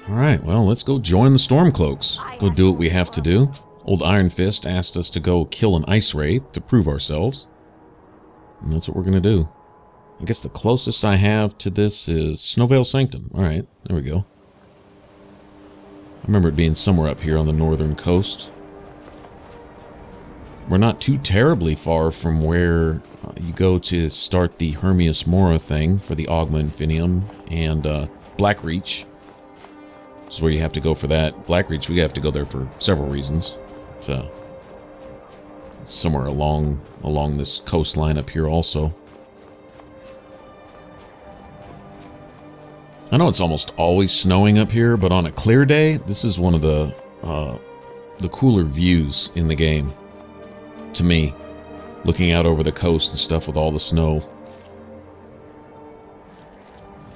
Alright, well, let's go join the Stormcloaks. Go do what we have to do. Old Iron Fist asked us to go kill an ice wraith to prove ourselves. And that's what we're going to do. I guess the closest I have to this is Snowvale Sanctum. Alright, there we go. I remember it being somewhere up here on the northern coast. We're not too terribly far from where you go to start the Hermias Mora thing for the Augma Infinium and Blackreach. This is where you have to go for that. Blackreach, we have to go there for several reasons. It's somewhere along this coastline up here also. I know it's almost always snowing up here, but on a clear day, this is one of the cooler views in the game. To me, looking out over the coast and stuff with all the snow.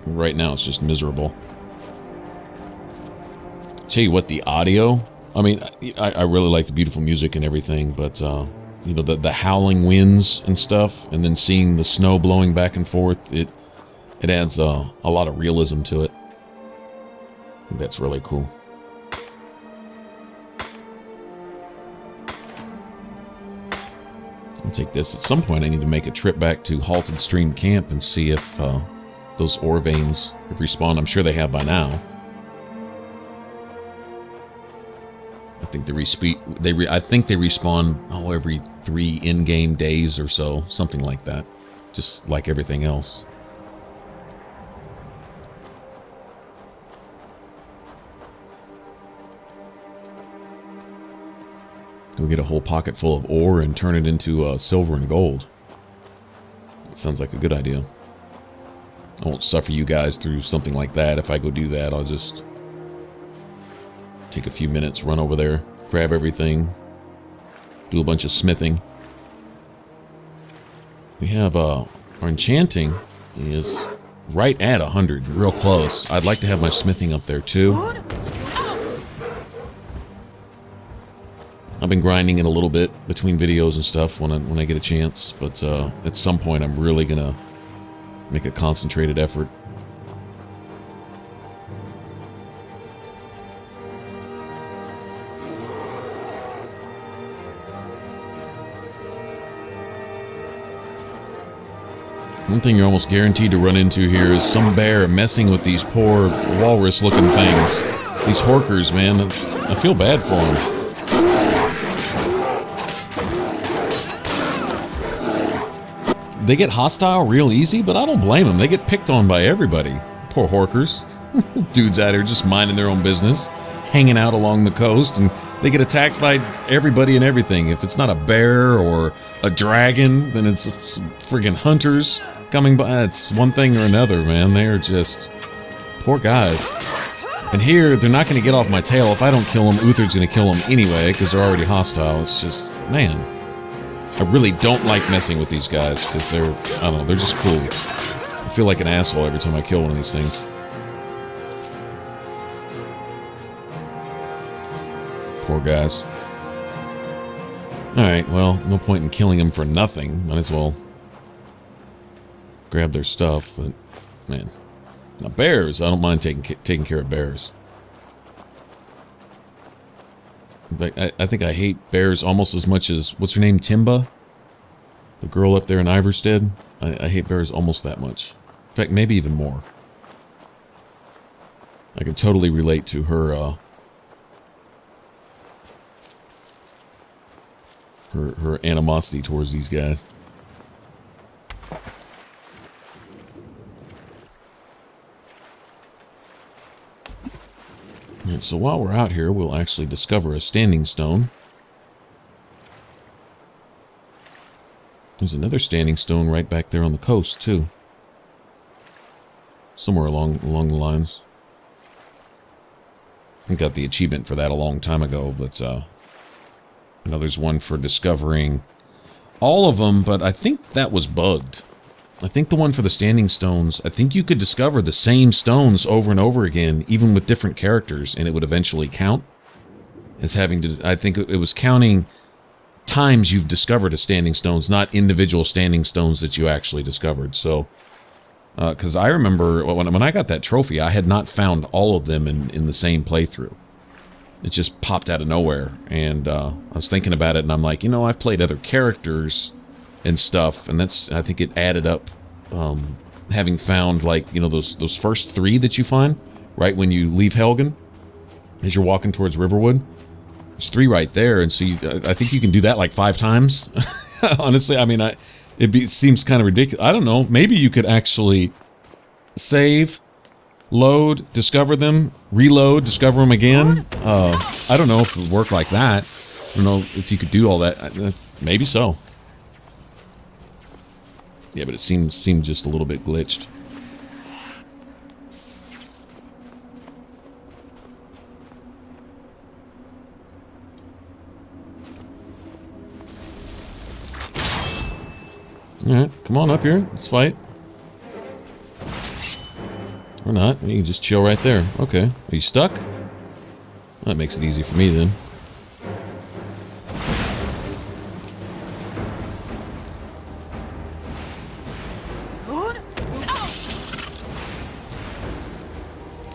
Right now, it's just miserable. Tell you what, the audio, I mean, I really like the beautiful music and everything, but you know, the howling winds and stuff, and then seeing the snow blowing back and forth, it adds a lot of realism to it. I think that's really cool. I'll take this. At some point I need to make a trip back to Halted Stream Camp and see if those ore veins have respawned. I'm sure they have by now. I think they respawn every 3 in-game days or so, something like that, just like everything else. We'll get a whole pocket full of ore and turn it into silver and gold. That sounds like a good idea. I won't suffer you guys through something like that. If I go do that, I'll just take a few minutes, run over there, grab everything, do a bunch of smithing. We have our enchanting is right at 100, real close. I'd like to have my smithing up there too. I've been grinding it a little bit between videos and stuff when I get a chance, but at some point I'm really gonna make a concentrated effort. One thing you're almost guaranteed to run into here is some bear messing with these poor walrus-looking things. These horkers, man, I feel bad for them. They get hostile real easy, but I don't blame them. They get picked on by everybody. Poor horkers. Dudes out here just minding their own business, hanging out along the coast, and they get attacked by everybody and everything. If it's not a bear or a dragon, then it's some friggin' hunters coming by. It's one thing or another, man. They are just poor guys. And here, they're not going to get off my tail. If I don't kill them, Uther's going to kill them anyway, because they're already hostile. It's just, man. I really don't like messing with these guys, because they're, I don't know, they're just cool. I feel like an asshole every time I kill one of these things. Poor guys. Alright, well, no point in killing them for nothing. Might as well grab their stuff, but, man. Now, bears, I don't mind taking care of bears. I think I hate bears almost as much as, what's her name, Timba? The girl up there in Iverstead? I hate bears almost that much. In fact, maybe even more. I can totally relate to her, her animosity towards these guys. Right, so while we're out here, we'll actually discover a standing stone. There's another standing stone right back there on the coast, too. Somewhere along the lines. I got the achievement for that a long time ago, but I know there's one for discovering all of them, but I think that was bugged. I think the one for the standing stones, I think you could discover the same stones over and over again, even with different characters, and it would eventually count as having to, I think it was counting times you've discovered a standing stones, not individual standing stones that you actually discovered. So Because I remember when I got that trophy, I had not found all of them in the same playthrough. It just popped out of nowhere, and I was thinking about it, and I'm like, you know, I've played other characters and stuff, and I think it added up, having found, like, you know, those first 3 that you find right when you leave Helgen, as you're walking towards Riverwood. There's 3 right there, and so I think you can do that like 5 times. Honestly, I mean, it seems kind of ridiculous. I don't know. Maybe you could actually save, load, discover them, reload, discover them again. I don't know if it would work like that. I don't know if you could do all that. Maybe so. Yeah, but it seemed just a little bit glitched. Alright, come on up here. Let's fight. Or not. You can just chill right there. Okay. Are you stuck? That makes it easy for me then.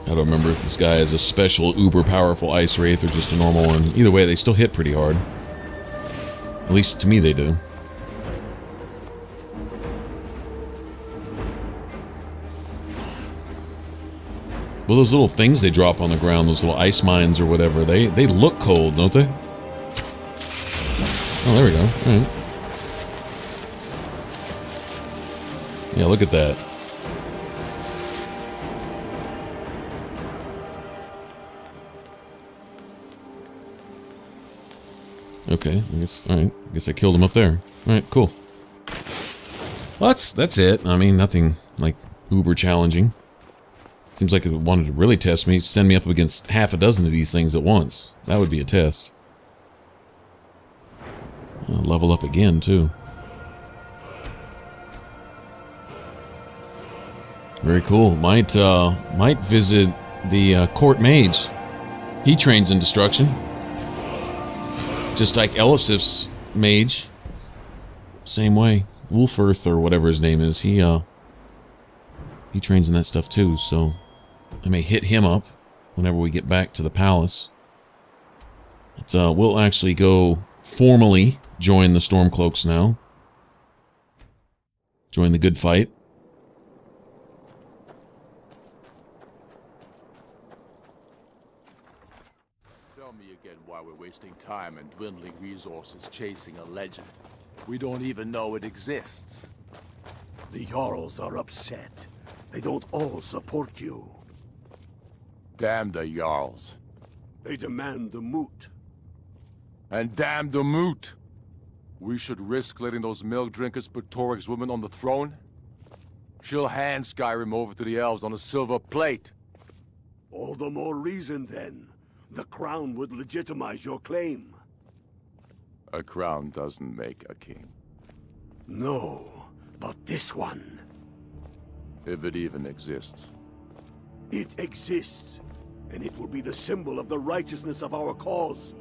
I don't remember if this guy is a special uber powerful ice wraith or just a normal one. Either way, they still hit pretty hard. At least to me they do. Well, those little things they drop on the ground, those little ice mines or whatever, they look cold, don't they? Oh, there we go. All right. Yeah, look at that. Okay, I guess, all right. I guess I killed him up there. All right, cool. Well, that's it. I mean, nothing like uber challenging. Seems like it wanted to really test me, send me up against half a dozen of these things at once. That would be a test. I'll level up again, too. Very cool. Might visit the court mage. He trains in destruction. Just like Elisif's mage. Same way. Ulfric, or whatever his name is, he trains in that stuff too, so I may hit him up whenever we get back to the palace. But, we'll actually go formally join the Stormcloaks now. Join the good fight. Tell me again why we're wasting time and dwindling resources chasing a legend. We don't even know it exists. The Jarls are upset. They don't all support you. Damn the Jarls. They demand the moot. And damn the moot! We should risk letting those milk drinkers put Toryg's woman on the throne? She'll hand Skyrim over to the elves on a silver plate. All the more reason, then. The crown would legitimize your claim. A crown doesn't make a king. No, but this one. If it even exists. It exists, and it will be the symbol of the righteousness of our cause.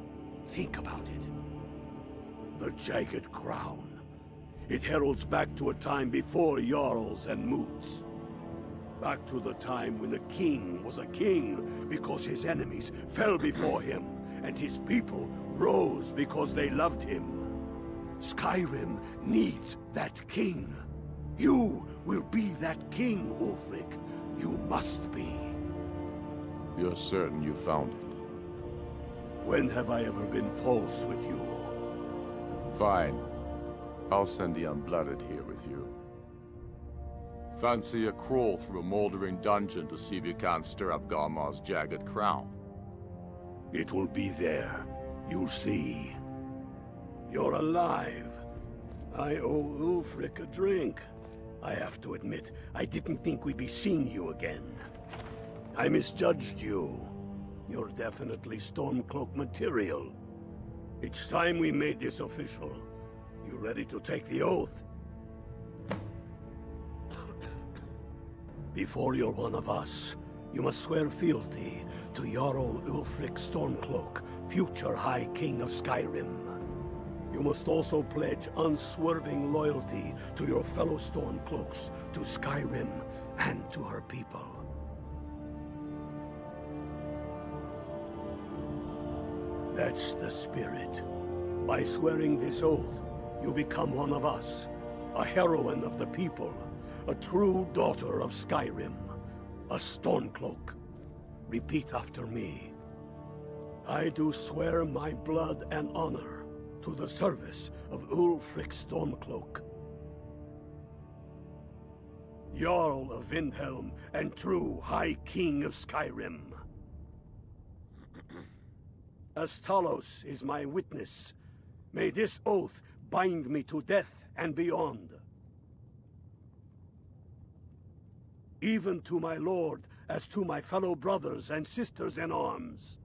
Think about it. The jagged crown. It heralds back to a time before Jarls and Moots. Back to the time when the king was a king because his enemies fell before him, and his people rose because they loved him. Skyrim needs that king. You will be that king, Ulfric. You must be. You're certain you found it? When have I ever been false with you? Fine. I'll send the Unblooded here with you. Fancy a crawl through a moldering dungeon to see if you can't stir up Garmar's jagged crown. It will be there. You'll see. You're alive. I owe Ulfric a drink. I have to admit, I didn't think we'd be seeing you again. I misjudged you. You're definitely Stormcloak material. It's time we made this official. You ready to take the oath? Before you're one of us, you must swear fealty to Jarl Ulfric Stormcloak, future High King of Skyrim. You must also pledge unswerving loyalty to your fellow Stormcloaks, to Skyrim, and to her people. That's the spirit. By swearing this oath, you become one of us, a heroine of the people, a true daughter of Skyrim, a Stormcloak. Repeat after me. I do swear my blood and honor to the service of Ulfric Stormcloak, Jarl of Windhelm and true High King of Skyrim. As Talos is my witness, may this oath bind me to death and beyond. Even to my lord, as to my fellow brothers and sisters in arms.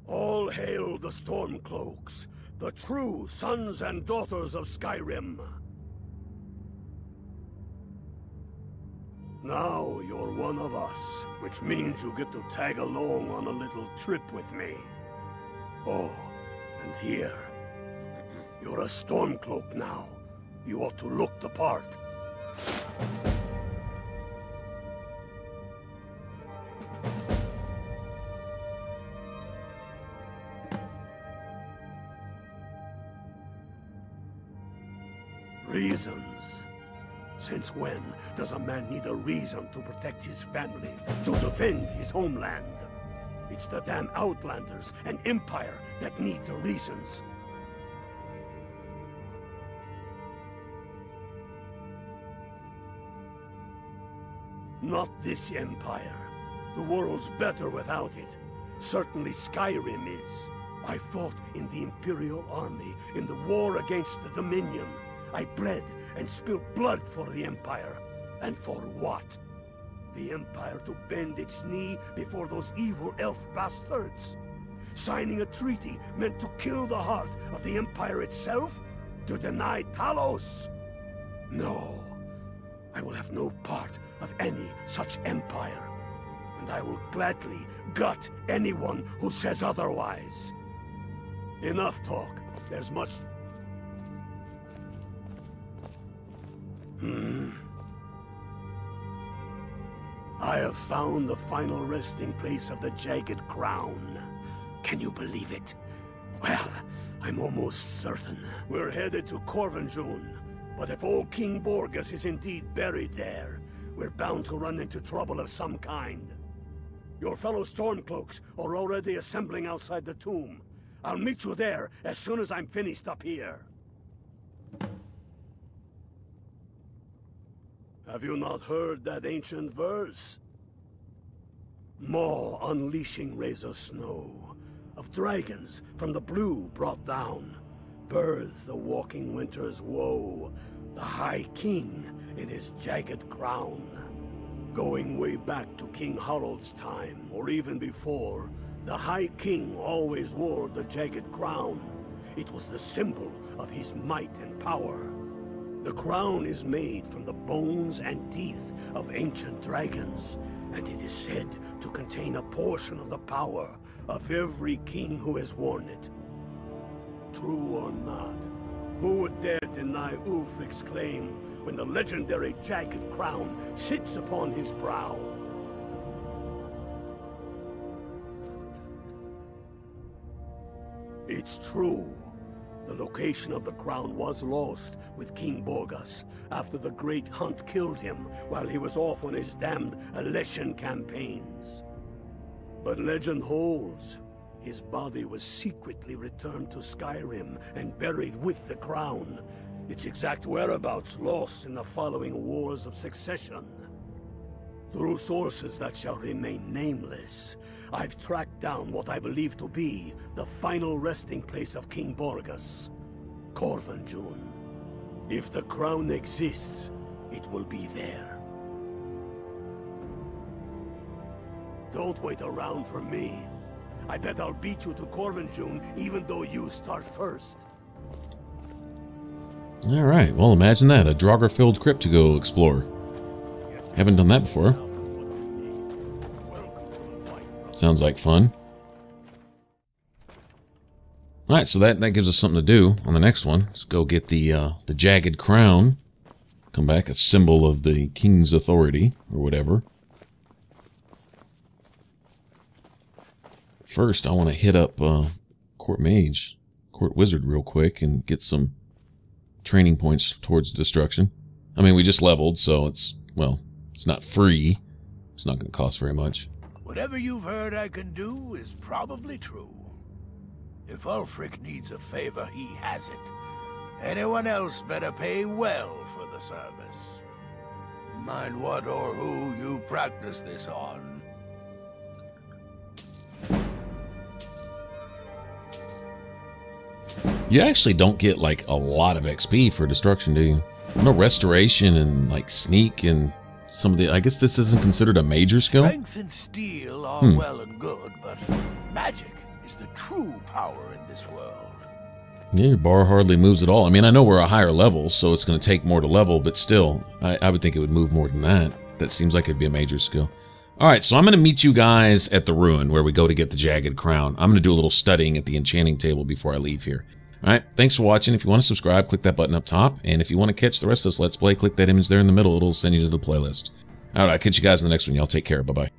All hail the Stormcloaks, the true sons and daughters of Skyrim. Now you're one of us, which means you get to tag along on a little trip with me. Oh, and here, you're a Stormcloak now. You ought to look the part. Reasons. Since when does a man need a reason to protect his family, to defend his homeland? It's the damn Outlanders and Empire that need the reasons. Not this Empire. The world's better without it. Certainly Skyrim is. I fought in the Imperial Army in the war against the Dominion. I bled and spilled blood for the Empire. And for what? The Empire to bend its knee before those evil elf bastards? Signing a treaty meant to kill the heart of the Empire itself? To deny Talos? No. I will have no part of any such empire. And I will gladly gut anyone who says otherwise. Enough talk. There's much... I have found the final resting place of the Jagged Crown. Can you believe it? Well, I'm almost certain. We're headed to Corvinjun, but if old King Borgas is indeed buried there, we're bound to run into trouble of some kind. Your fellow Stormcloaks are already assembling outside the tomb. I'll meet you there as soon as I'm finished up here. Have you not heard that ancient verse? Maw unleashing rays of snow, of dragons from the blue brought down, births the walking winter's woe, the High King in his jagged crown. Going way back to King Harald's time, or even before, the High King always wore the jagged crown. It was the symbol of his might and power. The crown is made from the bones and teeth of ancient dragons, and it is said to contain a portion of the power of every king who has worn it. True or not, who would dare deny Ulfric's claim when the legendary jagged crown sits upon his brow? It's true. The location of the crown was lost with King Borgas after the Great Hunt killed him while he was off on his damned Alessian campaigns. But legend holds, his body was secretly returned to Skyrim and buried with the crown, its exact whereabouts lost in the following Wars of Succession. Through sources that shall remain nameless, I've tracked down what I believe to be the final resting place of King Borgas, Corvinjun. If the crown exists, it will be there. Don't wait around for me. I bet I'll beat you to Corvinjun even though you start first. Alright, well imagine that, a Draugr-filled crypt to go explore. Haven't done that before. Sounds like fun. Alright, so that gives us something to do on the next one. Let's go get the Jagged Crown. Come back, a symbol of the king's authority, or whatever. First, I want to hit up Court Mage, Court Wizard real quick and get some training points towards destruction. I mean, we just leveled, so it's, well, it's not free. It's not going to cost very much. Whatever you've heard I can do is probably true. If Ulfric needs a favor, he has it. Anyone else better pay well for the service. Mind what or who you practice this on. You actually don't get, like, a lot of XP for destruction, do you? No restoration and, like, sneak and some of the... I guess this isn't considered a major skill? Strength and steel are well and good, but magic is the true power in this world. Yeah, your bar hardly moves at all. I mean, I know we're a higher level, so it's going to take more to level, but still, I would think it would move more than that. That seems like it'd be a major skill. Alright, so I'm going to meet you guys at the ruin where we go to get the Jagged Crown. I'm going to do a little studying at the enchanting table before I leave here. Alright, thanks for watching. If you want to subscribe, click that button up top. And if you want to catch the rest of this Let's Play, click that image there in the middle. It'll send you to the playlist. Alright, I'll catch you guys in the next one. Y'all take care. Bye-bye.